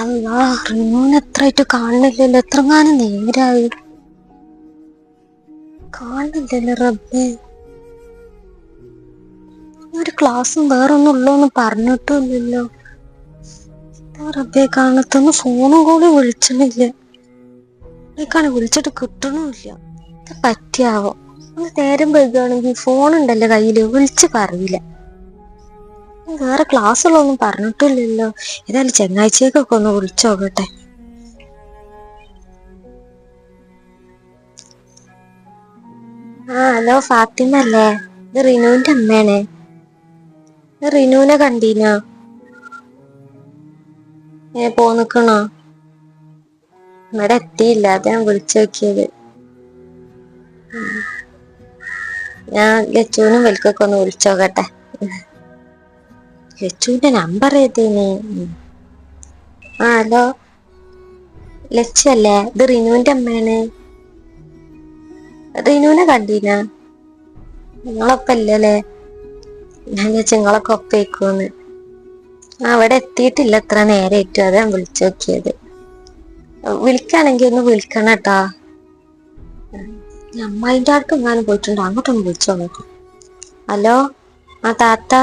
അല്ലാ, റിനുവിന് എത്രയായിട്ട് കാണുന്നില്ലല്ലോ. എത്രങ്ങാനും നേരായി കാണുന്നില്ലല്ലോ. റബ്ബേ, ഒരു ക്ലാസ്സും വേറൊന്നും ഉള്ളോന്ന് പറഞ്ഞിട്ടില്ലല്ലോ. റബ്ബേ, കാണത്തൊന്ന് ഫോണും കൂടി വിളിച്ചണില്ല. വിളിച്ചിട്ട് കിട്ടണമില്ല. ഇത് പറ്റിയാവോ? ഒന്ന് നേരം വൈകുകയാണെങ്കിൽ ഫോണുണ്ടല്ലോ കയ്യില്, വിളിച്ച് പറയില്ല. വേറെ ക്ലാസ്സുള്ളൊന്നും പറഞ്ഞിട്ടില്ലല്ലോ. ഏതായാലും ചെങ്ങാഴ്ചക്കൊക്കെ ഒന്ന് വിളിച്ചോക്കട്ടെ. ഹലോ, ഫാത്തിമ അല്ലേ? ഇത് റിനുവിന്റെ അമ്മയാണ്. റിനുവിനെ കണ്ടീനോ? പോന്നിക്കണോ? ഇവിടെ എത്തിയില്ല, അത് ഞാൻ വിളിച്ചു നോക്കിയത്. ഞാൻ ലച്ചുവിനും വിൽക്കൊക്കെ ഒന്ന് വിളിച്ചോക്കട്ടെ. ലച്ചുവിന്റെ നമ്പർ ഏതേന്? ഹലോ, ലച്ചു അല്ലേ? ഇത് റിനുവിന്റെ അമ്മയാണ്. റിനുവിനെ കണ്ടീനാ? നിങ്ങളൊപ്പം ഇല്ലല്ലേ? ഞാൻ വിചാരിച്ചു നിങ്ങളൊക്കെ ഒപ്പേക്കൂന്ന്. അവിടെ എത്തിയിട്ടില്ല, എത്ര നേരമായിട്ടു. അതാ ഞാൻ വിളിച്ചു നോക്കിയത്. വിളിക്കാണെങ്കിൽ ഒന്ന് വിളിക്കണം കേട്ടാ. അമ്മായിൻ്റെ അടുത്ത് എങ്ങാനും പോയിട്ടുണ്ട്, അങ്ങോട്ടൊന്ന് വിളിച്ചോ നോക്കാം. ഹലോ, താത്ത,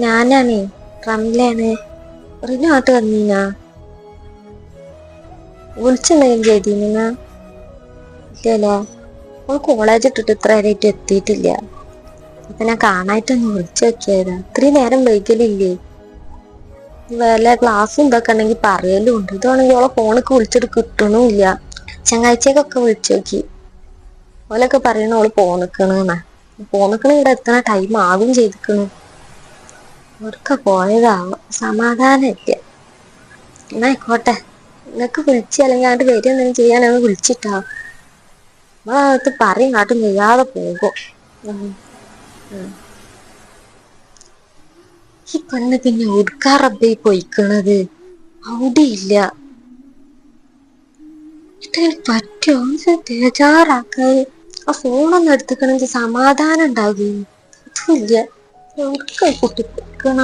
ഞാനാണേ, റംലയാണ്. റിനു ആട്ട് വന്നീനാ? വിളിച്ചെന്തെങ്കിലും ചെയ്തീനാ? ഇല്ലല്ലേ? അവൾ കോളേജ് ഇട്ടിട്ട് ഇത്ര നേരമായിട്ട് എത്തിയിട്ടില്ല. അപ്പൊ ഞാൻ കാണായിട്ടൊന്ന് വിളിച്ചു നോക്കിയതാ. ഇത്രയും നേരം വൈകലില്ലേ? വല്ല ക്ലാസ്സും ഇതൊക്കെ ഉണ്ടെങ്കിൽ പറയലും ഉണ്ട്. ഇതാണെങ്കിൽ ഓളെ ഫോണൊക്കെ വിളിച്ചിട്ട് കിട്ടണമില്ല. ചങ്ങാഴ്ചക്കൊക്കെ വിളിച്ചു നോക്കി, ഓലൊക്കെ പറയണ ഓള് പോന്നിക്കണെന്നാ. പോന്നിക്കണ ഇവിടെ എത്തണ ടൈം ആകും ചെയ്തിക്കണു. അവർക്ക് പോയതാവും, സമാധാനം ഇല്ല. എന്നായിക്കോട്ടെ, നിങ്ങക്ക് വിളിച്ച് അല്ലെങ്കിൽ അങ്ങോട്ട് വരിക എന്തെങ്കിലും ചെയ്യാനൊന്ന് വിളിച്ചിട്ടാ. നമ്മളകത്ത് പറയും കാട്ടും ചെയ്യാതെ പോകും. ഈ പെണ്ണ് പിന്നെ ഉടുക്കാ റബ്ബേ പൊയ്ക്കണത്? അവിടെ ഇല്ല. ഇതിന് പറ്റുമോ? ബേജാറാക്ക. ആ ഫോണൊന്നും എടുത്തുക്കണമെങ്കിൽ സമാധാനം ഉണ്ടാകും. അതുമില്ല, കുട്ടി പൊയ്ക്കണ.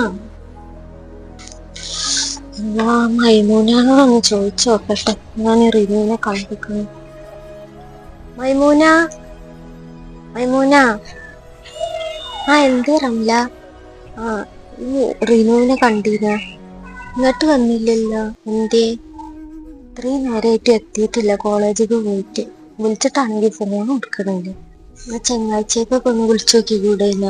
മൈമൂനോടൊന്ന് ചോദിച്ചു നോക്കട്ടെ. ഞാൻ റിനുവിനെ കണ്ടിരിക്കുന്നു. മൈമൂന, മൈമൂന. എന്ത് റംല? റിനുവിനെ കണ്ടീന? ഇങ്ങോട്ട് വന്നില്ലല്ലോ, എന്തേ? ഇത്രയും നേരമായിട്ട് എത്തിയിട്ടില്ല, കോളേജിൽ പോയിട്ട്. വിളിച്ചിട്ടാണെങ്കിൽ ഫോൺ എടുക്കണില്ല. ചെങ്ങാഴ്ചക്കൊക്കെ ഒന്ന് വിളിച്ചു നോക്കി കൂടെയില്ല?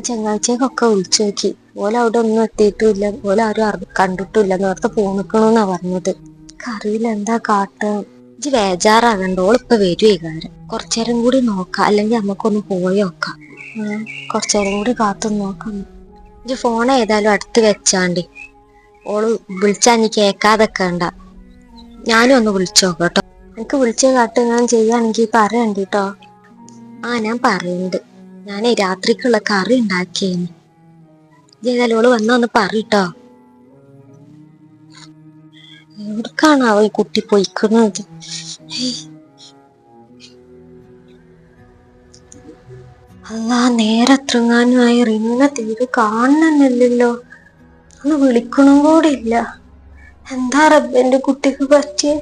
ചെങ്ങാഴ്ചക്കൊക്കെ വിളിച്ചു നോക്കി, ഓല അവിടെ ഒന്നും എത്തിയിട്ടുമില്ല. ഓല ആരും കണ്ടിട്ടില്ല. നേരത്തെ പോന്നിക്കണമെന്നാ പറഞ്ഞത്. അറിയില്ല എന്താ കാട്ടുക. ഇജ്ജ് ബേജാറാകണ്ട, ഓളിപ്പോ വരുവേ കാര്യം. കുറച്ചേരം കൂടി നോക്കാം, അല്ലെങ്കിൽ നമുക്കൊന്ന് പോയി നോക്കാം. കുറച്ചേരം കൂടി കാത്തു നോക്കാം. ഇജ്ജ് ഫോൺ ഏതായാലും അടുത്ത് വെച്ചാണ്ടി. ഓള് വിളിച്ചാ നീ കേക്കാതൊക്കെ വേണ്ട. ഞാനും ഒന്ന് വിളിച്ചു നോക്കട്ടോ. എനിക്ക് വിളിച്ച കാട്ട് ഞാൻ ചെയ്യാണെങ്കിൽ പറയണ്ടിട്ടോ. ഞാൻ പറയുന്നുണ്ട്. ഞാനേ രാത്രിക്കുള്ള കറി ഉണ്ടാക്കിയേന്. ഏതായാലും ഓള് വന്നൊന്ന് പറട്ടോ. എവിടേക്കാണാവോ ഈ കുട്ടി പൊയ്ക്കുന്നത്? അല്ലാ, നേരെത്രങ്ങാനുമായി. റിനുവിനെ തീരെ കാണണമെന്നില്ലല്ലോ. ഒന്ന് വിളിക്കണം കൂടി ഇല്ല. എന്താ റബ്ബേ എന്റെ കുട്ടിക്ക് പറ്റിയേ?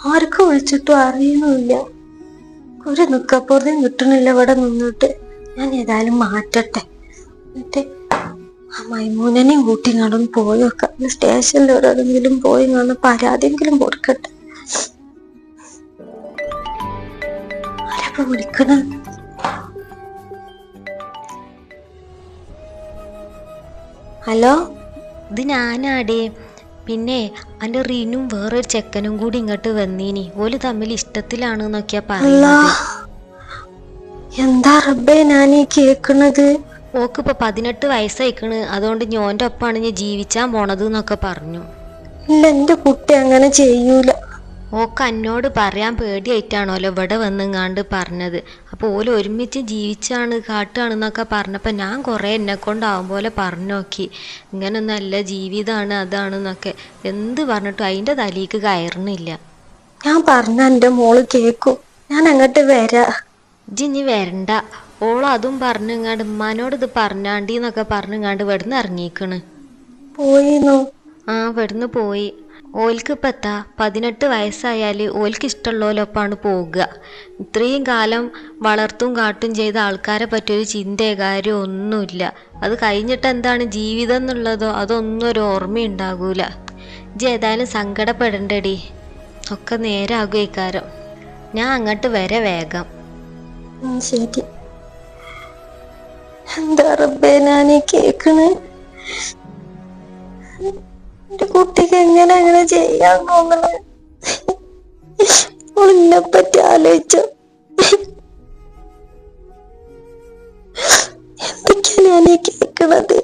ആർക്കും വിളിച്ചിട്ടും അറിയുന്നില്ല. ഒരു നിക്കപ്പുറത്തും കിട്ടണില്ല ഇവിടെ നിന്നിട്ട്. ഞാൻ ഏതായാലും മാറ്റട്ടെ. എന്നിട്ട് മൈമൂനെയും കൂട്ടി ഇങ്ങോട്ടൊന്ന് പോയി വെക്കാം. സ്റ്റേഷനിൽ എവിടെയെങ്കിലും പോയി കാണാൻ പരാതിയെങ്കിലും കൊടുക്കട്ടെ. ആരപ്പോ വിളിക്കണ? ഹലോ, ഇത് ഞാനാടേ. പിന്നെ എൻ്റെ റീനും വേറൊരു ചെക്കനും കൂടി ഇങ്ങോട്ട് വന്നീനി. ഓല് തമ്മിൽ ഇഷ്ടത്തിലാണ് എന്നൊക്കെയാ പറയുന്നത്. എന്താ റബ്ബേ ഞാൻ ഈ കേക്കണത്? ഓക്കിപ്പോ 18 വയസ്സായിക്കണ്. അതുകൊണ്ട് ഞോൻ്റെ ഒപ്പാണ് ഞാൻ ജീവിച്ചാൻ പോണത് എന്നൊക്കെ പറഞ്ഞു. ഇല്ല, എന്റെ കുട്ടി അങ്ങനെ ചെയ്യൂല. ഓക്ക് എന്നോട് പറയാൻ പേടിയായിട്ടാണല്ലോ ഇവിടെ വന്നെങ്ങാണ്ട് പറഞ്ഞത്. അപ്പോൾ ഓല് ഒരുമിച്ച് ജീവിച്ചാണ് കാട്ടുകയാണെന്നൊക്കെ പറഞ്ഞപ്പോൾ ഞാൻ കുറേ എന്നെ കൊണ്ടാവും പോലെ പറഞ്ഞു നോക്കി. ഇങ്ങനൊന്നും അല്ല, ജീവിതമാണ് അതാണെന്നൊക്കെ എന്ത് പറഞ്ഞിട്ടും അതിൻ്റെ തലയ്ക്ക് കയറണില്ല. ഞാൻ പറഞ്ഞ എൻ്റെ മോള് കേക്കും. ഞാൻ അങ്ങോട്ട് വരാ. ഇനി വരണ്ട. ഓളതും പറഞ്ഞിങ്ങാണ്ട് ഉമ്മാനോട് ഇത് പറഞ്ഞാണ്ടി എന്നൊക്കെ പറഞ്ഞിങ്ങാണ്ട് ഇവിടുന്ന് ഇറങ്ങിക്കണ്. പോയിന്നു? ആ ഇവിടുന്ന് പോയി. ഓൽക്കിപ്പോൾ എത്താ 18 വയസ്സായാൽ ഓൽക്ക് ഇഷ്ടമുള്ളവരൊപ്പമാണ് പോകുക. ഇത്രയും കാലം വളർത്തും കാട്ടും ചെയ്ത ആൾക്കാരെ പറ്റിയൊരു ചിന്തയോ കാര്യമോ ഒന്നുമില്ല. അത് കഴിഞ്ഞിട്ട് എന്താണ് ജീവിതം എന്നുള്ളതോ അതൊന്നും ഒരു ഓർമ്മയുണ്ടാകൂല. ഇജ്ജ് ഏതായാലും സങ്കടപ്പെടണ്ടടി, ഒക്കെ നേരാകും. ഞാൻ അങ്ങോട്ട് വരെ വേഗം. ശരി. എന്താ റബ്ബേ ഞാനീ കേക്കണേ? എന്റെ കുട്ടിക്ക് എങ്ങനെ അങ്ങനെ ചെയ്യാൻ തോന്നണേ? ഓളിനെ പറ്റി ആലോചിച്ചോ? എന്തൊക്കെയാ ഞാനീ കേക്കണത്?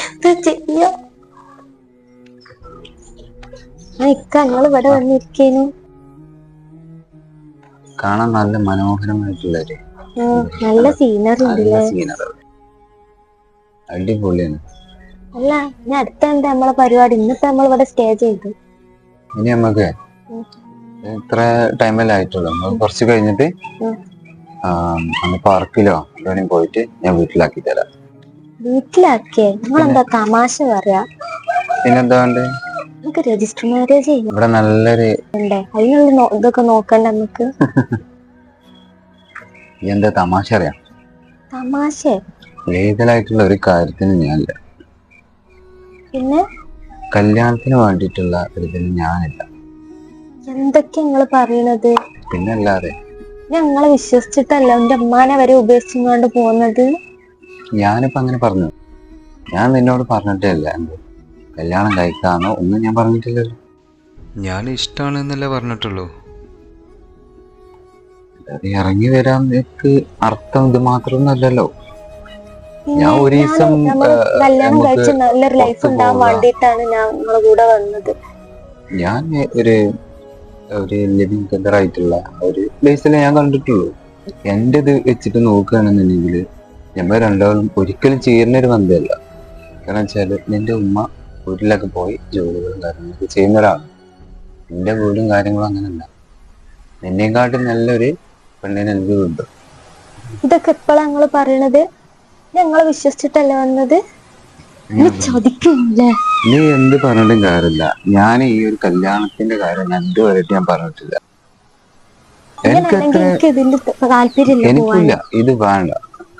എന്താ ചെയ്യാ? നിങ്ങൾ ഇവിടെ വന്നിരിക്കേനു. കാണാൻ നല്ല മനോഹരമായിട്ടുള്ളൊരു നല്ല സീനറി ഉണ്ടല്ലേ? അടിപൊളിയാണ്. അല്ല ഇനി അടുത്ത എന്താ നമ്മളെ പരിപാടി? ഇന്നിപ്പോ നമ്മളിവിടെ സ്റ്റേ ചെയ്തു. ഇനി നമുക്ക് ഇത്ര ടൈമല്ലേ ആയിട്ടുള്ളൂ. നമ്മൾ കുറച്ച് കഴിഞ്ഞിട്ട് അന്ന് പാർക്കിലോ എവിടെയും പോയിട്ട് ഞാൻ വീട്ടിലാക്കി തരാം. വീട്ടിലാക്കിയേ? നിങ്ങളെന്താ തമാശ പറയാ? പിന്നെന്താ വേണ്ടേ? നമുക്ക് രജിസ്റ്റർ മാരേജ് ചെയ്യും. ഇവിടെ നല്ലൊരു അതിനുള്ള ഇതൊക്കെ നോക്കണ്ട നമുക്ക്. എന്താ തമാശ അറിയാം? തമാശ ലീഗലായിട്ടുള്ള ഒരു കാര്യത്തിന് ഞാനില്ല. പിന്നെ കല്യാണത്തിന് വേണ്ടിയിട്ടുള്ള ഇതിന് ഞാനില്ല. എന്തൊക്കെയാ നിങ്ങള് പറയണത്? പിന്നല്ലാതെ ഞങ്ങളെ വിശ്വസിച്ചിട്ടല്ല എന്റെ അമ്മാനെ വരെ ഉപേക്ഷിച്ചുകൊണ്ട് പോകുന്നത്. ഞാനിപ്പോ അങ്ങനെ പറഞ്ഞു? ഞാൻ നിന്നോട് പറഞ്ഞിട്ടേ അല്ല കല്യാണം കഴിക്കാന്നോ ഒന്നും ഞാൻ പറഞ്ഞിട്ടില്ലല്ലോ. ഞാൻ ഇഷ്ടമാണെന്നല്ലേ പറഞ്ഞിട്ടുള്ളൂ. അത് ഇറങ്ങി വരാൻ നിനക്ക് അർത്ഥം ഇത് മാത്രമൊന്നുമല്ലല്ലോ. ഞാൻ ഒരു ദിവസം കല്യാണം കഴിച്ച് നല്ലൊരു ലൈഫ് ഉണ്ടാവാൻ വേണ്ടിയിട്ടാണ് ഞാൻ നിങ്ങളുടെ കൂടെ വന്നത്. ഞാൻ ഒരു ലിവിങ് ടുഗദർ ആയിട്ടുള്ള ഒരു പ്ലേസിലെ ഞാൻ കണ്ടിട്ടുള്ളൂ. എൻ്റെ ഇത് വെച്ചിട്ട് നോക്കുകയാണെന്നുണ്ടെങ്കിൽ നമ്മൾ രണ്ടാളും ഒരിക്കലും ചേരുന്നൊരു ബന്ധമല്ല. കാരണം വെച്ചാൽ നിന്റെ ഉമ്മ വീട്ടിലൊക്കെ പോയി ജോലികളും കാര്യങ്ങളൊക്കെ ചെയ്യുന്ന ഒരാളാണ്. നിന്റെ വീടും കാര്യങ്ങളും അങ്ങനെയല്ല. നിന്നെക്കാട്ടും നല്ലൊരു പെണ്ണിനെ എനിക്ക് കിട്ടും. ഇതൊക്കെ എപ്പോഴാ ഞങ്ങള് പറയണത്? ഞങ്ങളെ വിശ്വസിച്ചിട്ടല്ലേ വന്നത്? ചതിക്കില്ലേ? നീ എന്ത് പറഞ്ഞിട്ടും കാര്യമില്ല. ഞാൻ ഈ ഒരു കല്യാണത്തിന്റെ കാര്യം ഞാൻ ഇതുവരെയായിട്ട് ഞാൻ പറഞ്ഞിട്ടില്ല. എനിക്കില്ല, ഇത് വേണ്ട.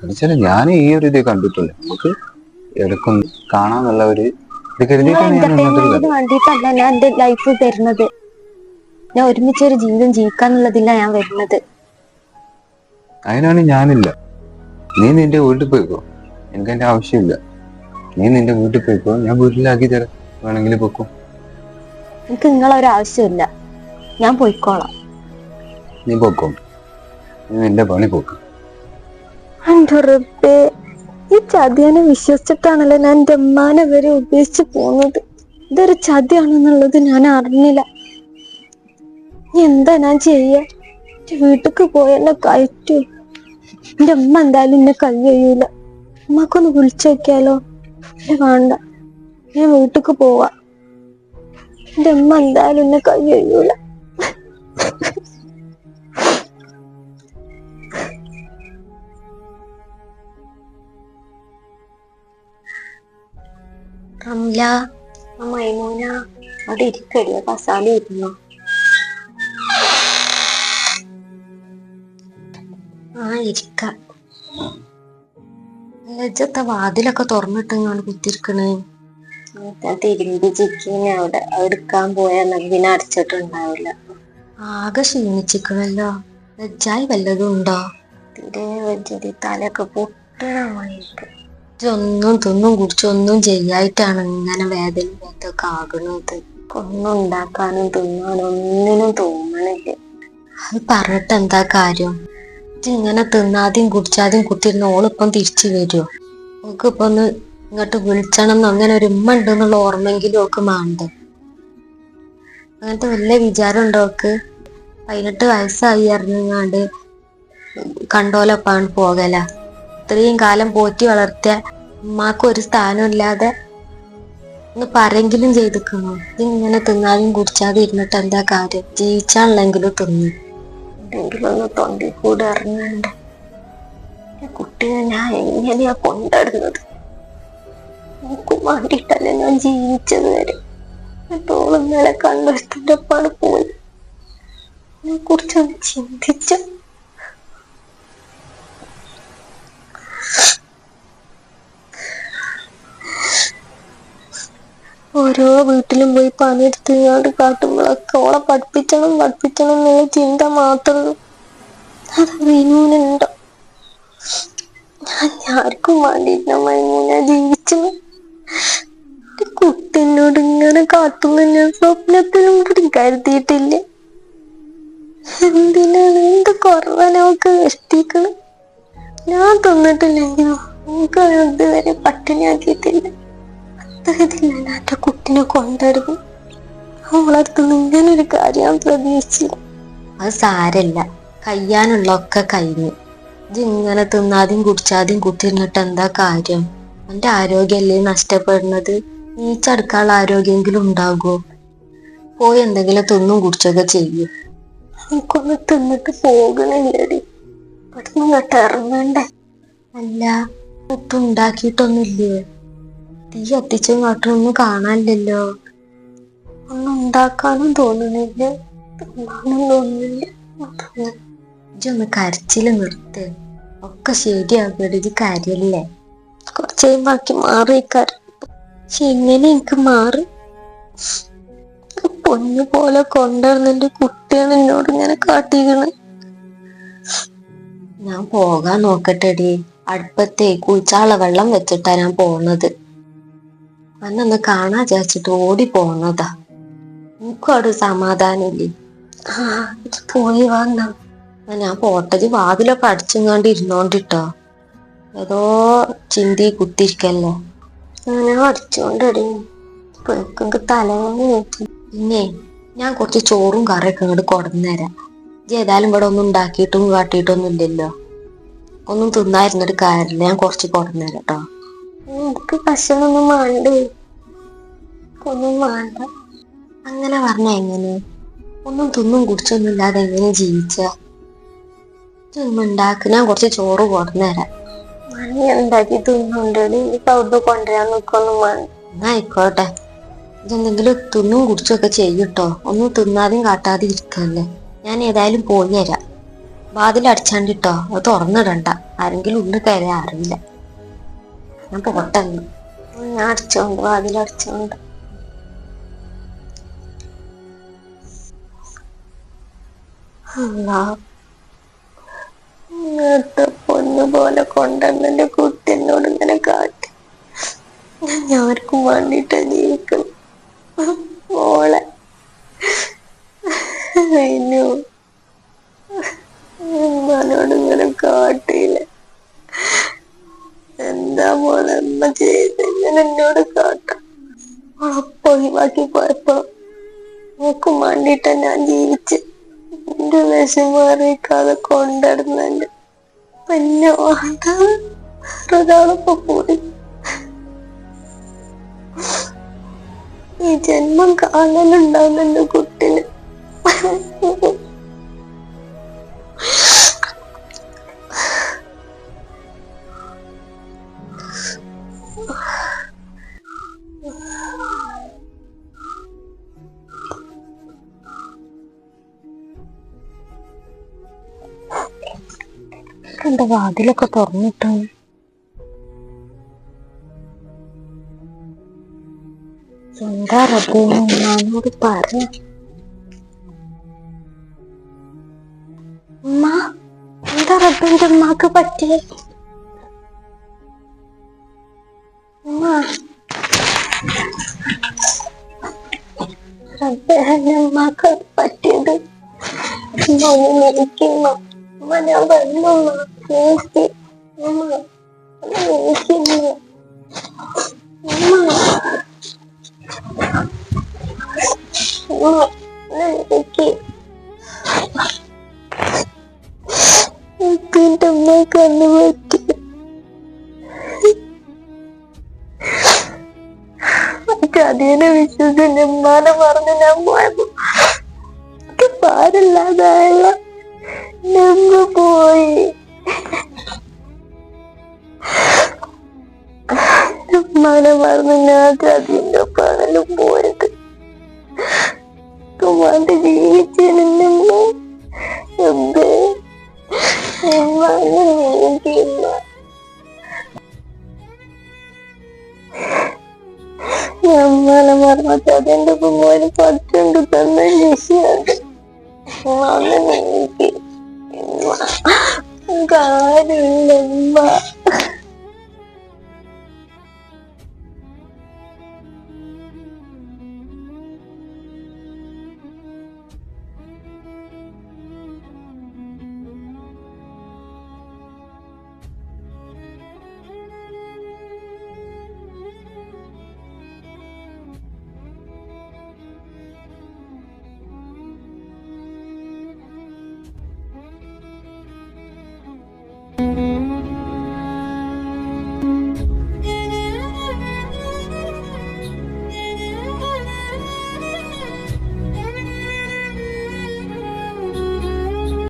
എന്നുവെച്ചാൽ ഞാൻ ഈ ഒരു ഇത് കണ്ടിട്ടുള്ളൂ. നമുക്ക് എടുക്കും കാണാന്നുള്ള ഒരു ഇത് കരുതിയിട്ടാണ് വേണ്ടിയിട്ടല്ല ഞാൻ എന്റെ ലൈഫ് തരുന്നത്. ഞാൻ ഒരുമിച്ച് ഒരു ജീവിതം ജീവിക്കാന്നുള്ളതില്ല ഞാൻ വരുന്നത്. അതിനാണ് ഞാനില്ല. നീ നിന്റെ വീട്ടിൽ പോയിക്കോ, എനിക്ക് എന്റെ ആവശ്യമില്ല. നീ നിന്റെ വീട്ടിൽ പോയിക്കോ, ഞാൻ വീട്ടിലാക്കി തരാം. വേണമെങ്കിൽ പോക്കോ. എനിക്ക് നിങ്ങളൊരാവശ്യമില്ല, ഞാൻ പോയിക്കോളാം. നീ പോക്കോ, നീ നിന്റെ പണി പോക്ക്. എന്റെ റബ്ബേ, ഈ ചതിയനെ വിശ്വസിച്ചിട്ടാണല്ലോ ഞാൻ എന്റെ അമ്മാനെ വരെ ഉപേക്ഷിച്ച് പോകുന്നത്. ഇതൊരു ചതിയാണെന്നുള്ളത് ഞാൻ അറിഞ്ഞില്ല. എന്താ ഞാൻ ചെയ്യാ? എന്റെ വീട്ടിക്ക് പോയെന്നെ കയറ്റു. എന്റെ അമ്മ എന്തായാലും എന്നെ കഴിയൂല. അമ്മക്കൊന്ന് വിളിച്ചു നോക്കിയാലോ? വേണ്ട, ഞാൻ വീട്ടിക്ക് പോവാ. എന്റെ അമ്മ എന്തായാലും എന്നെ കഴിയൂല. റംല, മൈമൂന അവിടെ ഇരിക്കടിയ കസാല ഇരുന്നോ? ഇരിക്ക. ലജ്ജത്തെ വാതിലൊക്കെ തുറന്നിട്ടിങ്ങാണ് കുത്തിരിക്കണേ. തിരുമ്പി ചിക്കിനെ അവിടെ എടുക്കാൻ പോയാൽ പിന്നെ അടച്ചിട്ടുണ്ടാവില്ല. ആകെ ക്ഷീണിച്ചിക്കണല്ലോ. ലജ്ജായി വല്ലതും ഉണ്ടോ? തീരെ വെച്ചടി, തലയൊക്കെ പൊട്ടണമായിട്ട്. ഒന്നും തിന്നും കുടിച്ചൊന്നും ചെയ്യായിട്ടാണ് ഇങ്ങനെ വേദനയൊക്കെ ആകണത്. ഒന്നും ഉണ്ടാക്കാനും തിന്നാനും ഒന്നിനും തോന്നണില്ല. അത് പറഞ്ഞിട്ട് എന്താ കാര്യം? ഇങ്ങനെ തിന്നാതെയും കുടിച്ചാതെയും കുത്തിരുന്ന ഓളിപ്പം തിരിച്ചു വരുമോ? ഓക്കിപ്പൊ ഒന്ന് ഇങ്ങോട്ട് വിളിച്ചണം അങ്ങനെ ഒരു ഉമ്മ ഉണ്ടെന്നുള്ള ഓർമ്മയെങ്കിലും ഓക്ക് മാണ്ടേ? അങ്ങനത്തെ വല്ല വിചാരം ഉണ്ടോ ഓക്ക്? 18 വയസ്സായി അറിഞ്ഞാണ്ട് കണ്ടോലപ്പാണ് പോകല. ഇത്രയും കാലം പോറ്റി വളർത്തിയ ഉമ്മാക്ക് ഒരു സ്ഥാനം ഇല്ലാതെ ഒന്ന് പറയെങ്കിലും ചെയ്തിക്കണോ? ഇതിങ്ങനെ തിന്നാതെയും കുടിച്ചാതെ ഇരുന്നിട്ട് എന്താ കാര്യം? ജീവിച്ചാണെങ്കിലും തിന്നു എന്തെങ്കിലൊന്ന് തൊണ്ടി കൂടെ ഇറങ്ങണ്ടേ? കുട്ടിയെ ഞാൻ എങ്ങനെയാ കൊണ്ടിടുന്നത്? എനിക്ക് വേണ്ടിയിട്ടല്ലേ ഞാൻ ജീവിച്ചത് വരെ. എന്നിട്ടോളം ഇന്നലെ കണ്ടെടുത്തിൻ്റെ ഒപ്പാണ് പോയി. അതിനെ കുറിച്ചൊന്ന് ചിന്തിച്ചു. ഓരോ വീട്ടിലും പോയി പണിയെടുത്ത് ഇങ്ങോട്ട് കാട്ടുമ്പോഴൊക്കെ ഓളെ പഠിപ്പിക്കണം എന്നുള്ള ചിന്ത മാത്രമേ അത് മൈമൂനുണ്ടോ. ഞാൻ ആർക്കും വേണ്ടിയില്ല മൈമൂന ജീവിച്ചത്. കുട്ടിനോട് ഇങ്ങനെ കാട്ടുന്ന ഞാൻ സ്വപ്നത്തിലും കൂടി കരുതിയിട്ടില്ല. എന്തിനാണ് എന്ത് കുറവനൊക്കെ എത്തിക്കണം. ഞാൻ തന്നിട്ടില്ലെങ്കിലും എനിക്ക് ഇതുവരെ പട്ടിണിയാക്കിയിട്ടില്ല. അത്രയതില്ല എന്റെ കുട്ടിനെ കൊണ്ടുവരുന്നു. അവളടുത്തുനിന്ന് ഇങ്ങനെ ഒരു കാര്യം ഞാൻ പ്രതീക്ഷിച്ചില്ല. അത് സാരല്ല, കയ്യാനുള്ളൊക്കെ കഴിഞ്ഞു. ഇത് ഇങ്ങനെ തിന്നാതെയും കുടിച്ചാതെയും കുത്തിരുന്നിട്ട് എന്താ കാര്യം? എൻ്റെ ആരോഗ്യമല്ലേ നഷ്ടപ്പെടുന്നത്? നീച്ചടക്കാനുള്ള ആരോഗ്യമെങ്കിലും ഉണ്ടാകുമോ? പോയി എന്തെങ്കിലും തിന്നും കുടിച്ചൊക്കെ ചെയ്യും. എനിക്കൊന്ന് തിന്നിട്ട് പോകണില്ലടി. ഇവിടുന്ന് ഇങ്ങോട്ട് ഇറങ്ങണ്ടേ? അല്ല, ഒട്ടും ഉണ്ടാക്കിയിട്ടൊന്നുമില്ലേ? തീ കത്തിച്ചും കാട്ടൊന്നും കാണാനില്ലല്ലോ. ഒന്നും ഉണ്ടാക്കാനും തോന്നുന്നില്ല, തിന്നാനും തോന്നുന്നില്ല. ഇജൊന്ന് കരച്ചില് നിർത്ത്. ഒക്കെ ശരിയാകും, ഇത് കാര്യല്ലേ. കുറച്ച് കഴിയുമ്പാക്കി മാറിക്കാറ്. പക്ഷെ എങ്ങനെ എനിക്ക് മാറി? പൊന്നു പോലെ കൊണ്ടുവരുന്ന എന്റെ കുട്ടിയാണ് എന്നോട് ഇങ്ങനെ കാട്ടിക്കണ്. ഞാൻ പോകാൻ നോക്കട്ടെടി. അടുപ്പത്തെ കുളിച്ചാള വെള്ളം വെച്ചിട്ടാ ഞാൻ പോന്നത്. അന്നൊന്ന് കാണാൻ വിചാരിച്ചിട്ട് ഓടി പോന്നതാ. എനിക്കും അവിടെ സമാധാനില്ലേ. ഇത് പോയി വന്ന ഞാൻ പോട്ടത് വാതിലൊക്കെ അടിച്ചെങ്ങാണ്ട് ഇരുന്നോണ്ടിട്ടോ. ഏതോ ചിന്തി കുത്തിരിക്കല്ലേ. അങ്ങനെ അടിച്ചോണ്ടടി എനിക്ക് തലവേദന കേട്ടു. പിന്നെ ഞാൻ കുറച്ച് ചോറും കറിയൊക്കെ ഇങ്ങോട്ട് കൊടന്നേരാം. ഇജ്ജ് ഏതായാലും ഇവിടെ ഒന്നും ഉണ്ടാക്കിയിട്ടും കാട്ടിയിട്ടൊന്നും ഇല്ലല്ലോ. ഒന്നും തിന്നായിരുന്നൊരു കാര്യമില്ല. ഞാൻ കുറച്ച് കൊടന്നേരാം കേട്ടോ. എനിക്ക് ഭക്ഷണമൊന്നും വേണ്ടേ? ഒന്നും വേണ്ട. അങ്ങനെ പറഞ്ഞ എങ്ങനെ? ഒന്നും തിന്നും കുടിച്ചൊന്നും ഇല്ലാതെ എങ്ങനെ ജീവിച്ച? ഉണ്ടാക്ക്, ഞാൻ കുറച്ച് ചോറ് കൊടന്നേരാം. മണി ഉണ്ടാക്കി തിന്നുണ്ടടി. ഇപ്പൊ അവിടുന്ന് കൊണ്ടുവരാൻ നിൽക്കൊന്നും വേണ്ട. എന്നാ ആയിക്കോട്ടെ. ഇതെന്തെങ്കിലും തിന്നും കുടിച്ചൊക്കെ ചെയ്യൂട്ടോ. ഒന്നും തിന്നാതെയും കാട്ടാതെ ഇരിക്കല്ലേ. ഞാൻ ഏതായാലും പോയി തരാം. വാതിലടിച്ചാണ്ടിട്ടോ. അത് തുറന്നിടണ്ട. ആരെങ്കിലും ഉള്ളിൽ കയറിയാ അറിയില്ല. ഞാൻ പോട്ടെ. ഞാൻ അടിച്ചോണ്ട് വാതിലടിച്ചോണ്ട്. നേരത്തെ പൊന്നു പോലെ കൊണ്ടുവന്നെ കുട്ടി എന്നോട് ഇങ്ങനെ കാട്ടി. ഞാൻ ആർക്കും വേണ്ടിട്ടാ ജീവിക്കണം. മോളെ ഉമ്മാനോട് ഇങ്ങനെ കാട്ടിയില്ല. എന്താ മോളെ അമ്മ ചെയ്ത് ഇങ്ങനെ എന്നോട് കാട്ടാം? ഉറപ്പ് ഒഴിവാക്കി പോയപ്പോ നോക്കും വേണ്ടിട്ടാ ഞാൻ ജീവിച്ച്. എന്റെ വിഷമം അറിയിക്കാതെ കൊണ്ടിടുന്നുണ്ട്. പിന്നെ ഒരാളിപ്പോ പോയി. ഈ ജന്മം കാണലുണ്ടാവുന്ന എന്റെ കുട്ടിന്. എന്താ വാതിലൊക്കെ തുറന്നിട്ടോ? എന്താ റബ്ബേ ഞാനോട് പറഞ്ഞു. ഉമ്മ, എന്താ റബ്ബേ എന്റെ ഉമ്മാക്ക് പറ്റിയേ? ഉമ്മ, റബ്ബേ എന്റെ ഉമ്മാക്ക് പറ്റിയത് മരിക്കുന്ന ഉമ്മ. ഞാൻ പറഞ്ഞു നോക്കി ഉമ്മ മരിക്കുന്നു. എന്റെ ഉമ്മക്ക് അന്ന് പറ്റി. അതിനെ വിശ്വസിച്ച് എന്റെ ഉമ്മാനെ പറഞ്ഞ് ഞാൻ പോയപ്പോ എനിക്ക് പാടില്ലാതായുള്ള നമ്മ പോയി. ഉമ്മാനെ മറന്ന് ഞാൻ അതിന്റെ ഒപ്പാണല്ലോ പോയത്. ഉമ്മാന്റെ ജീവിച്ചിരുന്ന ഉമ്മാനെ മറന്നിട്ട് അതെന്റെ ഉമ്മാനെ പഠിച്ചുകൊണ്ട് തന്നെ രക്ഷയാണ്. ഉമ്മാനെ എനിക്ക് കാര്യമില്ല ഉമ്മ.